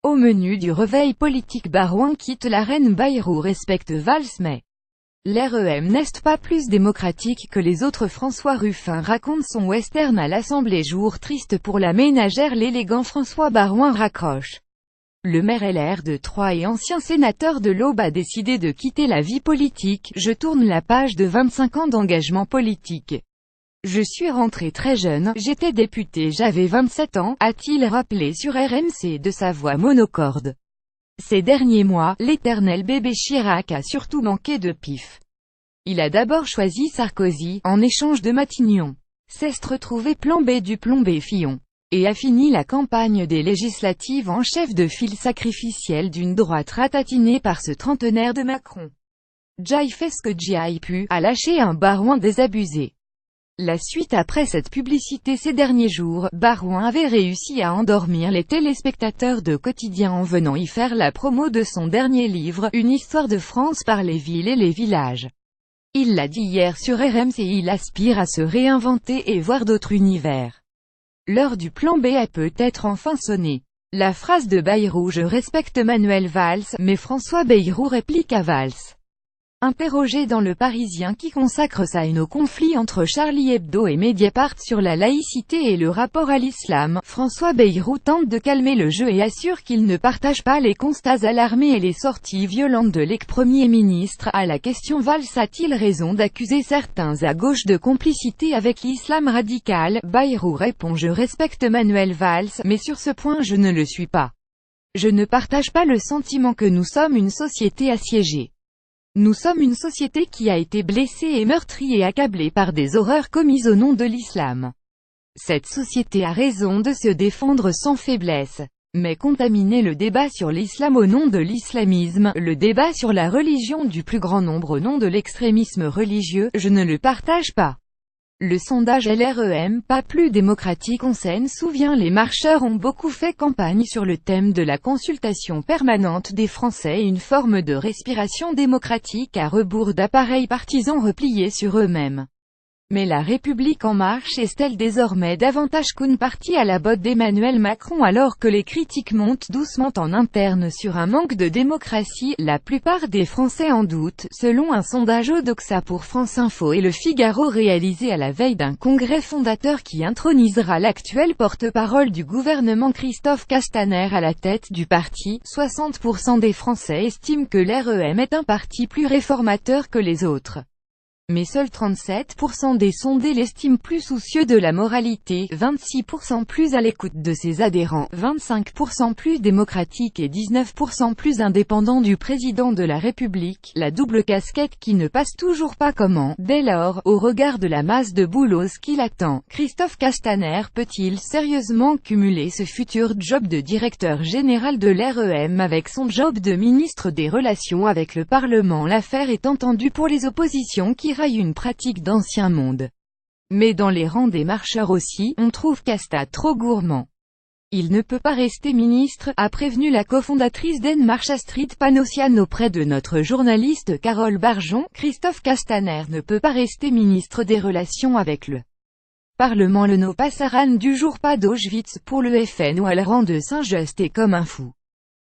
Au menu du réveil politique, Barouin quitte l'arène, Bayrou respecte Valls mais l'REM n'est pas plus démocratique que les autres. François Ruffin raconte son western à l'Assemblée. Jour triste pour la ménagère, l'élégant François Barouin raccroche. Le maire LR de Troyes et ancien sénateur de l'Aube a décidé de quitter la vie politique. Je tourne la page de 25 ans d'engagement politique. Je suis rentré très jeune, j'étais député, j'avais 27 ans, a-t-il rappelé sur RMC de sa voix monocorde. Ces derniers mois, l'éternel bébé Chirac a surtout manqué de pif. Il a d'abord choisi Sarkozy, en échange de Matignon. S'est retrouvé plan B du plan B Fillon. Et a fini la campagne des législatives en chef de file sacrificiel d'une droite ratatinée par ce trentenaire de Macron. J'aille fait ce que j'aille pu, a lâché un Barouin désabusé. La suite après cette publicité ces derniers jours, Barouin avait réussi à endormir les téléspectateurs de Quotidien en venant y faire la promo de son dernier livre, Une histoire de France par les villes et les villages. Il l'a dit hier sur RMC, il aspire à se réinventer et voir d'autres univers. L'heure du plan B a peut-être enfin sonné. La phrase de Bayrou « Je respecte Manuel Valls », mais François Bayrou réplique à Valls. Interrogé dans Le Parisien qui consacre sa haine au conflit entre Charlie Hebdo et Mediapart sur la laïcité et le rapport à l'islam, François Bayrou tente de calmer le jeu et assure qu'il ne partage pas les constats alarmés et les sorties violentes de l'ex-premier ministre. À la question Valls a-t-il raison d'accuser certains à gauche de complicité avec l'islam radical, Bayrou répond « Je respecte Manuel Valls, mais sur ce point je ne le suis pas. Je ne partage pas le sentiment que nous sommes une société assiégée. Nous sommes une société qui a été blessée et meurtrie et accablée par des horreurs commises au nom de l'islam. Cette société a raison de se défendre sans faiblesse. Mais contaminer le débat sur l'islam au nom de l'islamisme, le débat sur la religion du plus grand nombre au nom de l'extrémisme religieux, je ne le partage pas. Le sondage LREM, pas plus démocratique. On s'en souvient, les marcheurs ont beaucoup fait campagne sur le thème de la consultation permanente des Français, une forme de respiration démocratique à rebours d'appareils partisans repliés sur eux-mêmes. Mais la République en marche est-elle désormais davantage qu'une partie à la botte d'Emmanuel Macron alors que les critiques montent doucement en interne sur un manque de démocratie? La plupart des Français en doutent, selon un sondage Odoxa pour France Info et Le Figaro réalisé à la veille d'un congrès fondateur qui intronisera l'actuel porte-parole du gouvernement Christophe Castaner à la tête du parti. 60% des Français estiment que l'REM est un parti plus réformateur que les autres. Mais seuls 37% des sondés l'estiment plus soucieux de la moralité, 26% plus à l'écoute de ses adhérents, 25% plus démocratique et 19% plus indépendant du président de la République. La double casquette qui ne passe toujours pas. Comment, dès lors, au regard de la masse de boulots qui l'attend, Christophe Castaner peut-il sérieusement cumuler ce futur job de directeur général de l'REM avec son job de ministre des Relations avec le Parlement? L'affaire est entendue pour les oppositions qui une pratique d'ancien monde. Mais dans les rangs des marcheurs aussi, on trouve Casta trop gourmand. Il ne peut pas rester ministre, a prévenu la cofondatrice d'En Marche Astrid Panossian auprès de notre journaliste Carole Barjon. Christophe Castaner ne peut pas rester ministre des Relations avec le Parlement. Le no passaran du jour, pas d'Auschwitz pour le FN ou à rang de Saint-Just et comme un fou.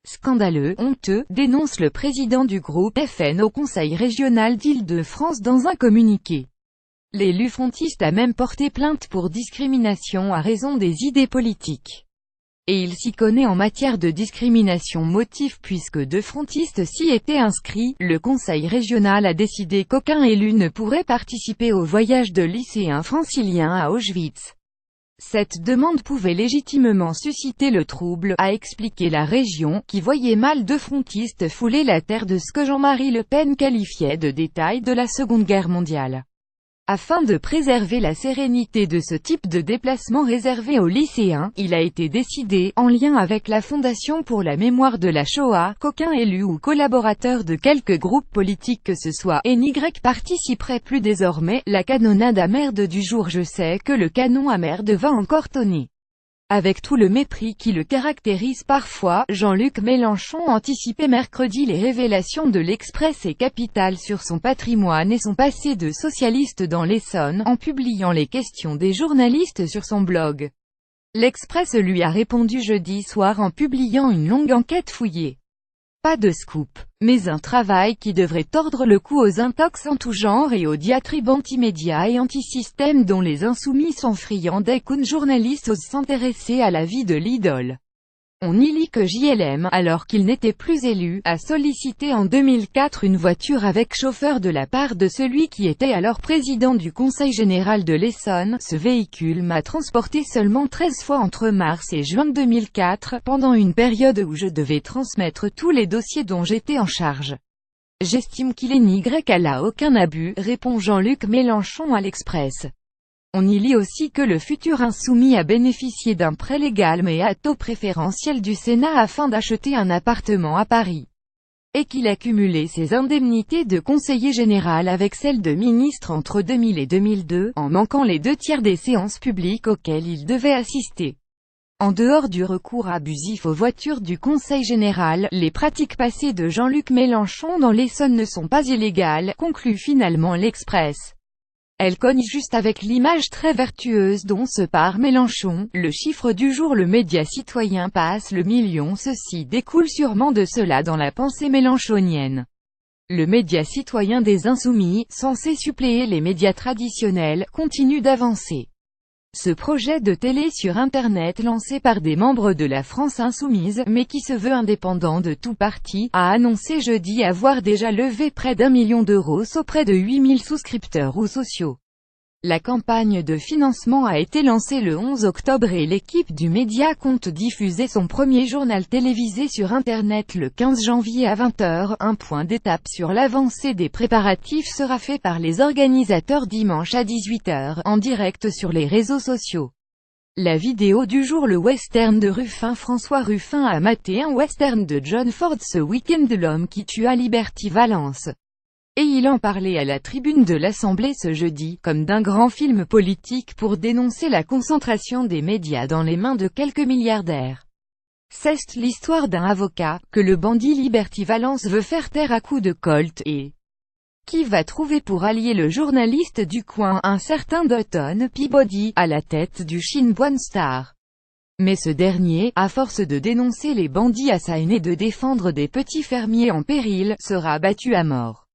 Scandaleux, honteux, dénonce le président du groupe FN au Conseil régional d'Île-de-France dans un communiqué. L'élu frontiste a même porté plainte pour discrimination à raison des idées politiques. Et il s'y connaît en matière de discrimination motif puisque 2 frontistes s'y étaient inscrits. Le Conseil régional a décidé qu'aucun élu ne pourrait participer au voyage de lycéens franciliens à Auschwitz. Cette demande pouvait légitimement susciter le trouble, a expliqué la région, qui voyait mal 2 frontistes fouler la terre de ce que Jean-Marie Le Pen qualifiait de détail de la Seconde Guerre mondiale. Afin de préserver la sérénité de ce type de déplacement réservé aux lycéens, il a été décidé, en lien avec la Fondation pour la mémoire de la Shoah, qu'aucun élu ou collaborateur de quelque groupe politique que ce soit, NY participerait plus désormais. La canonnade amère du jour. Je sais que le canon amer va encore tonner. Avec tout le mépris qui le caractérise parfois, Jean-Luc Mélenchon anticipait mercredi les révélations de l'Express et Capital sur son patrimoine et son passé de socialiste dans l'Essonne, en publiant les questions des journalistes sur son blog. L'Express lui a répondu jeudi soir en publiant une longue enquête fouillée. Pas de scoop, mais un travail qui devrait tordre le cou aux intox en tout genre et aux diatribes anti-médias et anti-système dont les insoumis sont friands dès qu'un journaliste ose s'intéresser à la vie de l'idole. On y lit que JLM, alors qu'il n'était plus élu, a sollicité en 2004 une voiture avec chauffeur de la part de celui qui était alors président du Conseil général de l'Essonne. Ce véhicule m'a transporté seulement 13 fois entre mars et juin 2004, pendant une période où je devais transmettre tous les dossiers dont j'étais en charge. J'estime qu'il est n'y a aucun abus, répond Jean-Luc Mélenchon à l'Express. On y lit aussi que le futur insoumis a bénéficié d'un prêt légal mais à taux préférentiel du Sénat afin d'acheter un appartement à Paris. Et qu'il a cumulé ses indemnités de conseiller général avec celles de ministre entre 2000 et 2002, en manquant les 2/3 des séances publiques auxquelles il devait assister. En dehors du recours abusif aux voitures du Conseil général, les pratiques passées de Jean-Luc Mélenchon dans l'Essonne ne sont pas illégales, conclut finalement l'Express. Elle cogne juste avec l'image très vertueuse dont se part Mélenchon. Le chiffre du jour: le média citoyen passe le million. Ceci découle sûrement de cela dans la pensée mélenchonienne. Le média citoyen des Insoumis, censé suppléer les médias traditionnels, continue d'avancer. Ce projet de télé sur Internet lancé par des membres de la France Insoumise, mais qui se veut indépendant de tout parti, a annoncé jeudi avoir déjà levé près d'1 million d'euros auprès de 8000 souscripteurs ou sociaux. La campagne de financement a été lancée le 11 octobre et l'équipe du média compte diffuser son premier journal télévisé sur Internet le 15 janvier à 20 h. Un point d'étape sur l'avancée des préparatifs sera fait par les organisateurs dimanche à 18 h, en direct sur les réseaux sociaux. La vidéo du jour: le western de Ruffin. François Ruffin a maté un western de John Ford ce week-end, L'homme qui tua Liberty Valance. Et il en parlait à la tribune de l'Assemblée ce jeudi, comme d'un grand film politique pour dénoncer la concentration des médias dans les mains de quelques milliardaires. C'est l'histoire d'un avocat, que le bandit Liberty Valance veut faire taire à coups de colt, et qui va trouver pour allier le journaliste du coin, un certain Dutton Peabody, à la tête du Shinbone Star. Mais ce dernier, à force de dénoncer les bandits assaillants et de défendre des petits fermiers en péril, sera battu à mort.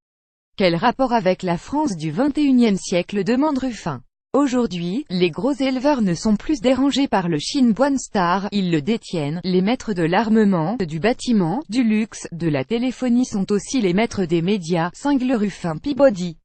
Quel rapport avec la France du XXIe siècle, demande Ruffin. Aujourd'hui, les gros éleveurs ne sont plus dérangés par le Shinbone Star, ils le détiennent. Les maîtres de l'armement, du bâtiment, du luxe, de la téléphonie sont aussi les maîtres des médias, cingle Ruffin Peabody.